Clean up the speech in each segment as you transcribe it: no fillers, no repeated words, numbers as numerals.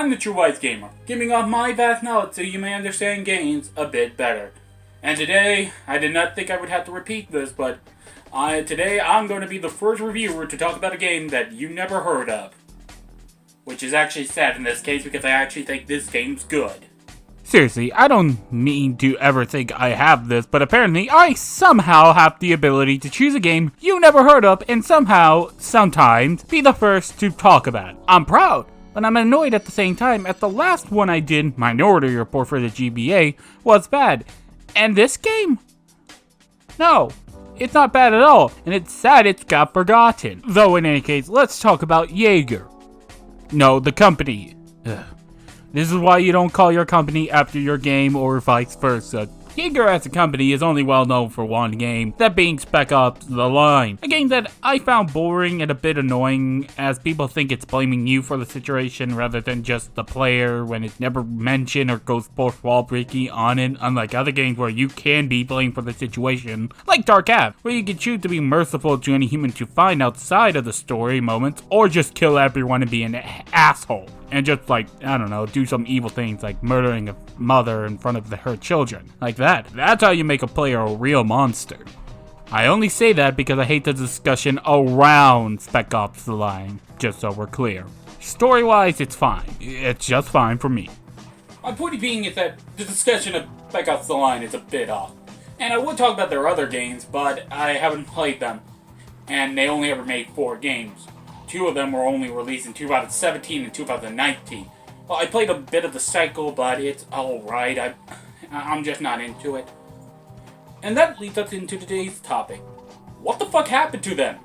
I'm the True Wise Gamer, giving off my vast knowledge so you may understand games a bit better. And today, I did not think I would have to repeat this, but today I'm going to be the first reviewer to talk about a game that you never heard of. Which is actually sad in this case because I actually think this game's good. Seriously, I don't mean to ever think I have this, but apparently I somehow have the ability to choose a game you never heard of and somehow, sometimes, be the first to talk about it. I'm proud, but I'm annoyed at the same time at the last one I did, Minority Report for the GBA, was bad. And this game? No, it's not bad at all, and it's sad it's got forgotten. Though in any case, let's talk about Yager. No, the company. Ugh. This is why you don't call your company after your game or vice versa. Yager as a company is only well known for one game, that being Spec Ops: The Line. A game that I found boring and a bit annoying, as people think it's blaming you for the situation rather than just the player when it's never mentioned or goes fourth wall breaking on it, unlike other games where you can be blamed for the situation, like Dark Ave, where you can choose to be merciful to any human to find outside of the story moments, or just kill everyone and be an asshole. And just like, I don't know, do some evil things like murdering a mother in front of her children. Like that. That's how you make a player a real monster. I only say that because I hate the discussion around Spec Ops: The Line, just so we're clear. Story-wise, it's fine. It's just fine for me. My point being is that the discussion of Spec Ops: The Line is a bit off. And I would talk about their other games, but I haven't played them. And they only ever made 4 games. 2 of them were only released in 2017 and 2019. Well, I played a bit of the cycle, but it's alright. I'm just not into it. And that leads us into today's topic. What the fuck happened to them?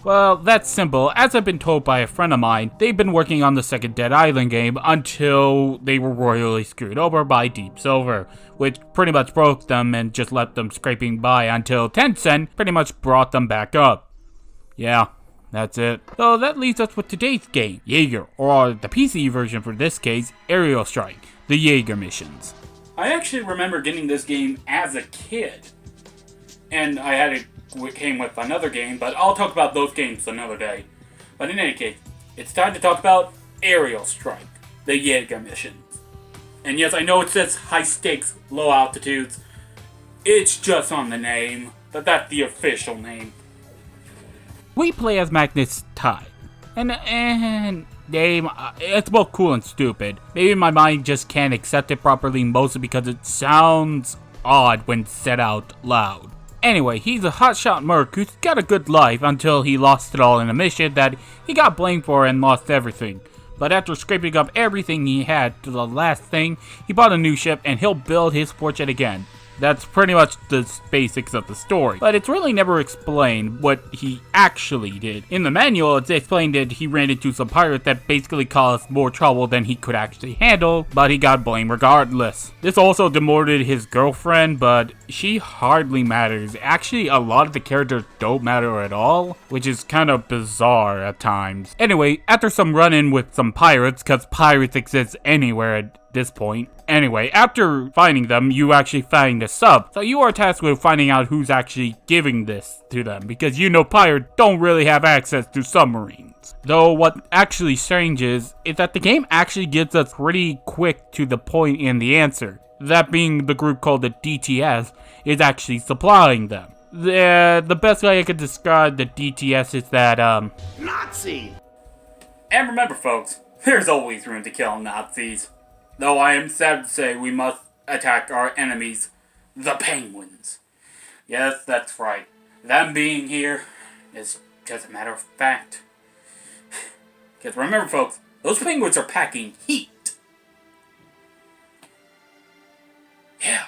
Well, that's simple. As I've been told by a friend of mine, they've been working on the second Dead Island game until they were royally screwed over by Deep Silver, which pretty much broke them and just left them scraping by until Tencent pretty much brought them back up. Yeah. That's it. So that leaves us with today's game, Yager, or the PC version for this case, Aerial Strike, the Yager missions. I actually remember getting this game as a kid. And I had it came with another game, but I'll talk about those games another day. But in any case, it's time to talk about Aerial Strike, the Yager missions. And yes, I know it says high stakes, low altitudes. It's just on the name, but that's the official name. We play as Magnus Tide, and name, it's both cool and stupid. Maybe my mind just can't accept it properly, mostly because it sounds odd when said out loud. Anyway, he's a hotshot merc who's got a good life until he lost it all in a mission that he got blamed for and lost everything. But after scraping up everything he had to the last thing, he bought a new ship and he'll build his fortune again. That's pretty much the basics of the story, but it's really never explained what he actually did. In the manual, it's explained that he ran into some pirates that basically caused more trouble than he could actually handle, but he got blamed regardless. This also demoted his girlfriend, but she hardly matters. Actually, a lot of the characters don't matter at all, which is kind of bizarre at times. Anyway, after some run-in with some pirates, because pirates exist anywhere at this point. Anyway, after finding them, you actually find a sub. So you are tasked with finding out who's actually giving this to them, because you know pirates don't really have access to submarines. Though what actually strange is that the game actually gets us pretty quick to the point in the answer. That being the group called the DTS is actually supplying them. The best way I could describe the DTS is that, Nazi! And remember folks, there's always room to kill Nazis. Though I am sad to say we must attack our enemies, the penguins. Yes, that's right. Them being here is just a matter of fact. Because remember folks, those penguins are packing heat. Yeah.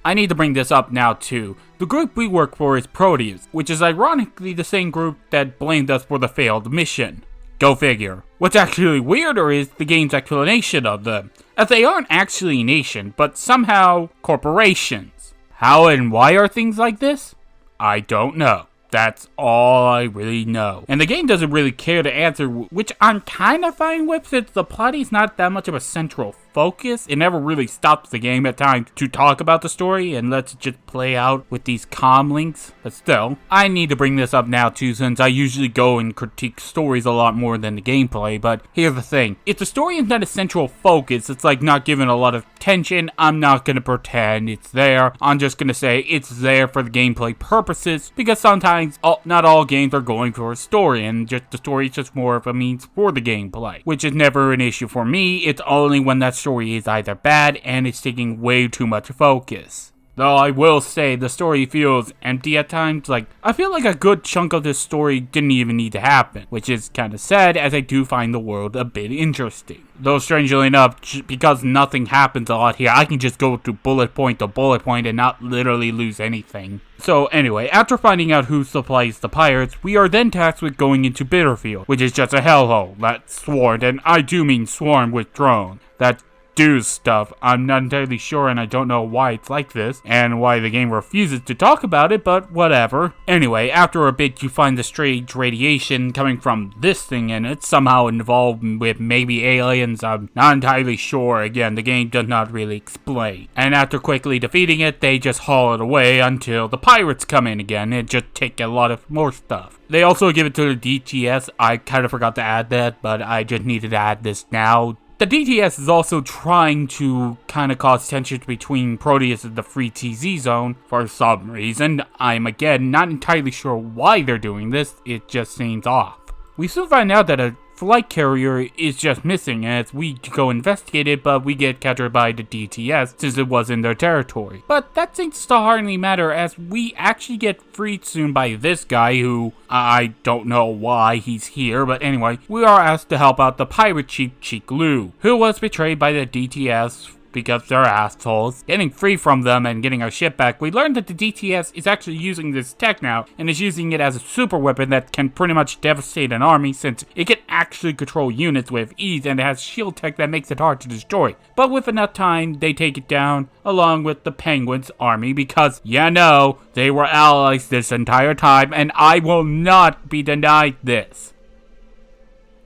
I need to bring this up now too. The group we work for is Proteus, which is ironically the same group that blamed us for the failed mission. Go figure. What's actually weirder is the game's explanation of them, as they aren't actually a nation, but somehow corporations. How and why are things like this? I don't know. That's all I really know. And the game doesn't really care to answer, which I'm kind of fine with since the plot is not that much of a central focus. It never really stops the game at times to talk about the story and lets it just play out with these calm links. But still, I need to bring this up now too, since I usually go and critique stories a lot more than the gameplay. But here's the thing. If the story is not a central focus, it's like not given a lot of attention, I'm not going to pretend it's there. I'm just going to say it's there for the gameplay purposes, because sometimes not all games are going for a story, and just the story is just more of a means for the gameplay, which is never an issue for me. It's only when that story is either bad and it's taking way too much focus. Though I will say, the story feels empty at times. Like, I feel like a good chunk of this story didn't even need to happen, which is kind of sad, as I do find the world a bit interesting. Though strangely enough, because nothing happens a lot here, I can just go to bullet point to bullet point and not literally lose anything. So anyway, after finding out who supplies the pirates, we are then tasked with going into Bitterfield, which is just a hellhole that's swarmed, and I do mean swarmed with drones that do stuff. I'm not entirely sure, and I don't know why it's like this, and why the game refuses to talk about it, but whatever. Anyway, after a bit, you find the strange radiation coming from this thing, and it's somehow involved with maybe aliens. I'm not entirely sure. Again, the game does not really explain. And after quickly defeating it, they just haul it away until the pirates come in again and just take a lot of more stuff. They also give it to the DTS. I kind of forgot to add that, but I just needed to add this now. The DTS is also trying to kind of cause tensions between Proteus and the Free TZ Zone for some reason. I'm again not entirely sure why they're doing this, it just seems off. We soon find out that a flight carrier is just missing as we go investigate it, but we get captured by the DTS since it was in their territory. But that seems to hardly matter, as we actually get freed soon by this guy who, I don't know why he's here, but anyway, we are asked to help out the pirate chief Cheek Lu, who was betrayed by the DTS because they're assholes. Getting free from them and getting our ship back, we learned that the DTS is actually using this tech now, and is using it as a super weapon that can pretty much devastate an army, since it can actually control units with ease, and it has shield tech that makes it hard to destroy. But with enough time, they take it down, along with the Penguins' army, because, you know, they were allies this entire time, and I will not be denied this.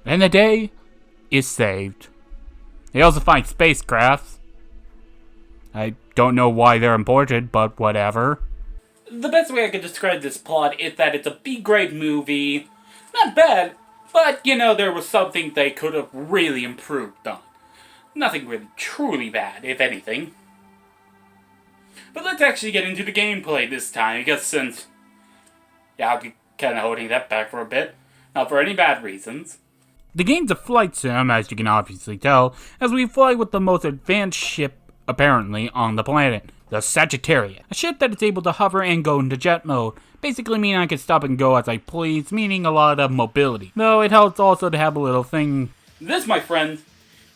And the day is saved. They also find spacecrafts. I don't know why they're important, but whatever. The best way I could describe this plot is that it's a B-grade movie. Not bad, but, you know, there was something they could have really improved on. Nothing really truly bad, if anything. But let's actually get into the gameplay this time, because since... yeah, I'll be kind of holding that back for a bit. Not for any bad reasons. The game's a flight sim, as you can obviously tell, as we fly with the most advanced ship apparently on the planet, the Sagittarius, a ship that is able to hover and go into jet mode, basically meaning I can stop and go as I please, meaning a lot of mobility, though it helps also to have a little thing. This, my friends,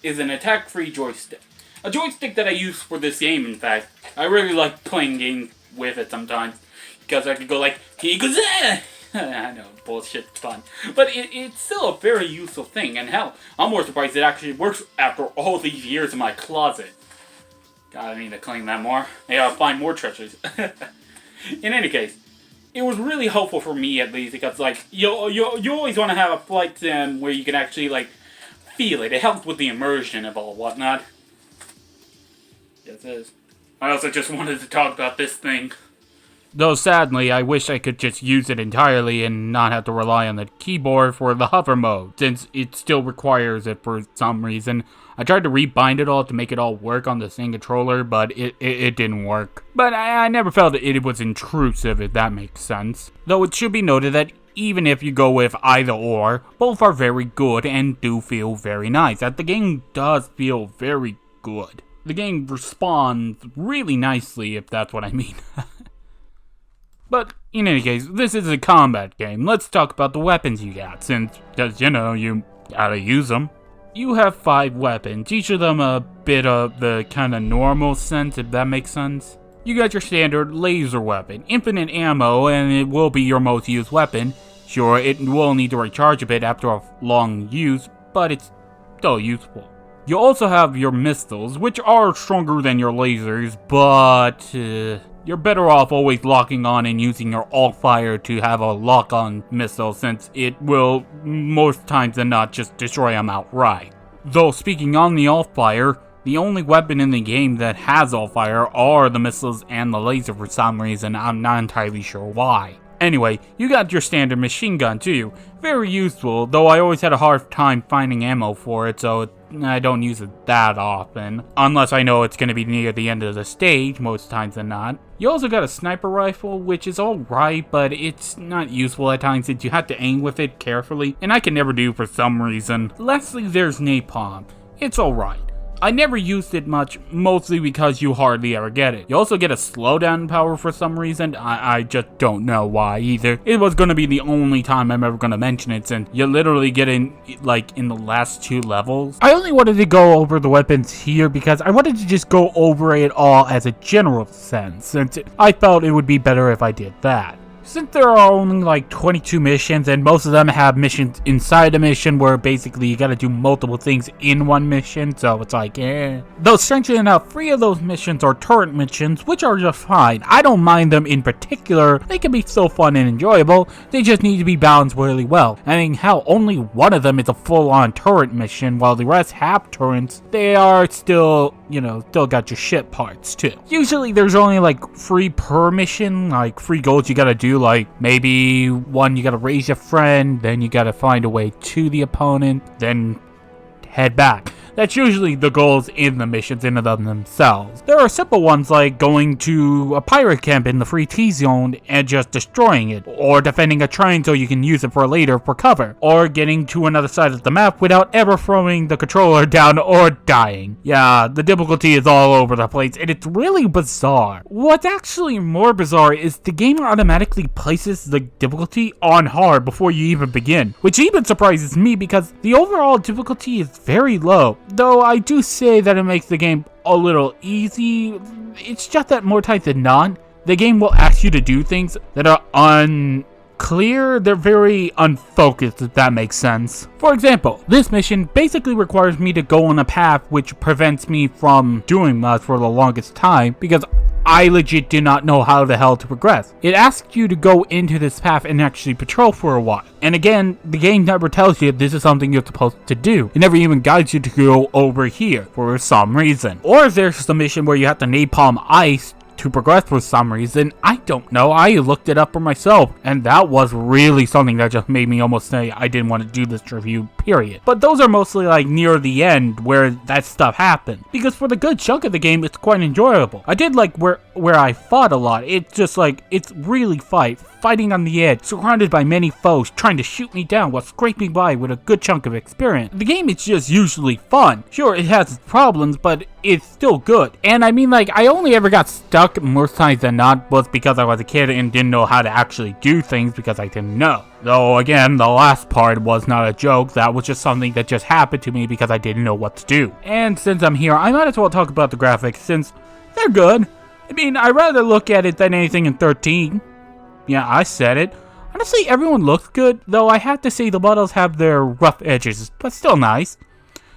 is an attack-free joystick. A joystick that I use for this game, in fact. I really like playing games with it sometimes, because I could go like, I know, bullshit fun. But it's still a very useful thing, and hell, I'm more surprised it actually works after all these years in my closet. God, I need to clean that more. Maybe I'll find more treasures. In any case, it was really helpful for me, at least, because, like, you always want to have a flight sim where you can actually, like, feel it. It helps with the immersion of all whatnot. Yes, it is. I also just wanted to talk about this thing. Though sadly, I wish I could just use it entirely and not have to rely on the keyboard for the hover mode, since it still requires it for some reason. I tried to rebind it all to make it all work on the same controller, but it didn't work. But I never felt it was intrusive, if that makes sense. Though it should be noted that even if you go with either or, both are very good and do feel very nice. That the game does feel very good. The game responds really nicely, if that's what I mean. But, in any case, this is a combat game. Let's talk about the weapons you got, since, you know, you gotta use them. You have 5 weapons, each of them a bit of the kind of normal sense, if that makes sense. You got your standard laser weapon, infinite ammo, and it will be your most used weapon. Sure, it will need to recharge a bit after a long use, but it's still useful. You also have your missiles, which are stronger than your lasers, but you're better off always locking on and using your alt-fire to have a lock-on missile, since it will, most times than not, just destroy them outright. Though speaking on the alt-fire, The only weapon in the game that has all fire are the missiles and the laser for some reason. I'm not entirely sure why. Anyway, you got your standard machine gun too. Very useful, though I always had a hard time finding ammo for it, so I don't use it that often. Unless I know it's going to be near the end of the stage, most times than not. You also got a sniper rifle, which is alright, but it's not useful at times since you have to aim with it carefully, and I can never do for some reason. Lastly, there's napalm. It's alright. I never used it much, mostly because you hardly ever get it. You also get a slowdown power for some reason. I just don't know why either. It was going to be the only time I'm ever going to mention it since you literally get in, like, in the last 2 levels. I only wanted to go over the weapons here because I wanted to just go over it all as a general sense, since I felt it would be better if I did that. Since there are only like 22 missions and most of them have missions inside a mission where basically you gotta do multiple things in one mission, so it's like Though strangely enough, 3 of those missions are turret missions, which are just fine. I don't mind them in particular, they can be so fun and enjoyable, they just need to be balanced really well. I mean, hell, only one of them is a full-on turret mission, while the rest have turrets. They are still, you know, still got your shit parts too. Usually there's only like 3 per mission, like 3 goals you gotta do. Like, maybe 1, you gotta raise your friend, then you gotta find a way to the opponent, then head back. That's usually the goals in the missions in and of themselves. There are simple ones like going to a pirate camp in the free T-zone and just destroying it, or defending a train so you can use it for later for cover, or getting to another side of the map without ever throwing the controller down or dying. Yeah, the difficulty is all over the place and it's really bizarre. What's actually more bizarre is the game automatically places the difficulty on hard before you even begin, which even surprises me because the overall difficulty is very low. Though I do say that it makes the game a little easy, it's just that more times than not, the game will ask you to do things that are unclear, they're very unfocused, if that makes sense. For example, this mission basically requires me to go on a path which prevents me from doing much for the longest time because I legit do not know how the hell to progress. It asks you to go into this path and actually patrol for a while. And again, the game never tells you this is something you're supposed to do. It never even guides you to go over here for some reason. Or if there's a mission where you have to napalm ice to progress for some reason, I don't know. I looked it up for myself, and that was really something that just made me almost say I didn't want to do this review, period. But those are mostly like near the end where that stuff happened, because for the good chunk of the game, it's quite enjoyable. I did like where I fought a lot. It's just like, it's really fighting on the edge, surrounded by many foes trying to shoot me down while scraping by with a good chunk of experience. The game is just usually fun. Sure, it has its problems, but it's still good. And I mean, like, I only ever got stuck most times than not was because I was a kid and didn't know how to actually do things because I didn't know. Though again, the last part was not a joke, that was just something that just happened to me because I didn't know what to do. And since I'm here, I might as well talk about the graphics since they're good. I mean, I'd rather look at it than anything in 13. Yeah, I said it. Honestly, everyone looks good, though I have to say the models have their rough edges, but still nice.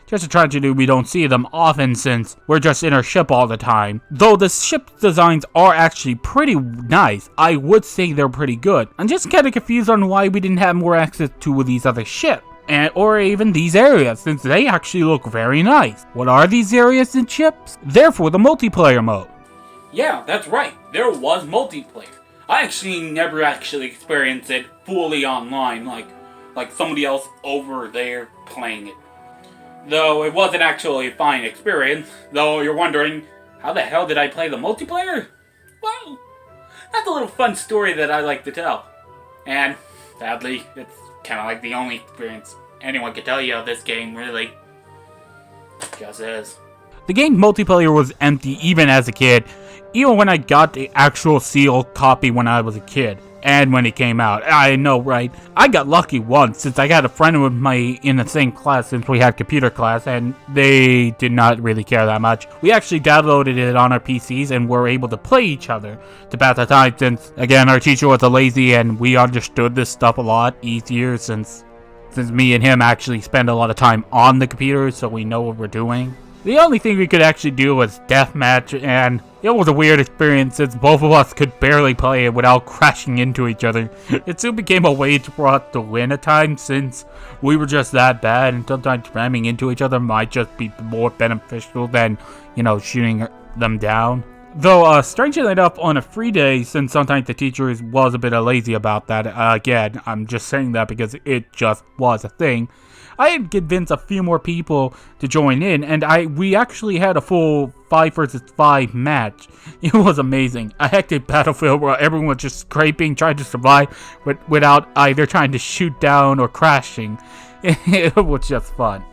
Just a tragedy we don't see them often since we're just in our ship all the time. Though the ship designs are actually pretty nice, I would say they're pretty good. I'm just kinda confused on why we didn't have more access to these other ships. Or even these areas, since they actually look very nice. What are these areas and ships? They're for the multiplayer mode. Yeah, that's right. There was multiplayer. I actually never actually experienced it fully online, like somebody else over there playing it. Though it wasn't actually a fine experience, though you're wondering, how the hell did I play the multiplayer? Well, that's a little fun story that I like to tell. And, sadly, it's kind of like the only experience anyone could tell you of this game, really. Just is. The game multiplayer was empty even as a kid, even when I got the actual sealed copy when I was a kid, and when it came out. I know, right? I got lucky once, since I got a friend with me in the same class since we had computer class, and they did not really care that much. We actually downloaded it on our PCs and were able to play each other to pass the time, since, again, our teacher was a lazy and we understood this stuff a lot easier since me and him actually spend a lot of time on the computer, so we know what we're doing. The only thing we could actually do was deathmatch, and it was a weird experience since both of us could barely play it without crashing into each other. It soon became a way for us to win at times since we were just that bad, and sometimes ramming into each other might just be more beneficial than, shooting them down. Though, strangely enough, on a free day, since sometimes the teacher was a bit lazy about that, again, I'm just saying that because it just was a thing, I had convinced a few more people to join in, and we actually had a full 5 versus 5 match. It was amazing. A hectic battlefield where everyone was just scraping, trying to survive, without either trying to shoot down or crashing. It was just fun.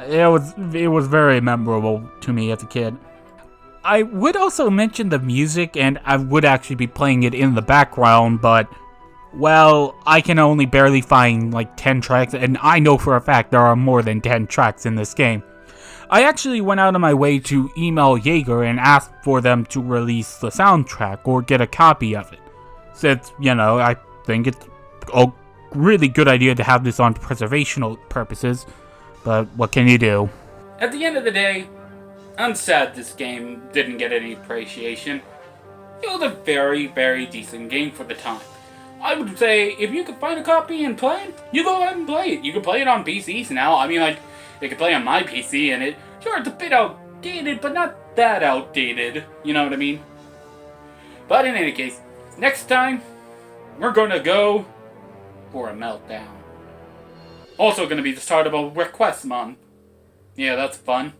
It was very memorable to me as a kid. I would also mention the music, and I would actually be playing it in the background, but well, I can only barely find like 10 tracks, and I know for a fact there are more than 10 tracks in this game. I actually went out of my way to email Yager and ask for them to release the soundtrack or get a copy of it. Since, I think it's a really good idea to have this on preservational purposes, but what can you do? At the end of the day, I'm sad this game didn't get any appreciation. It was a very, very decent game for the time. I would say, if you could find a copy and play it, you go ahead and play it. You can play it on PCs now. I mean, like, you can play on my PC, and it's a bit outdated, but not that outdated. You know what I mean? But in any case, next time, we're gonna go for a meltdown. Also gonna be the start of a request month. Yeah, that's fun.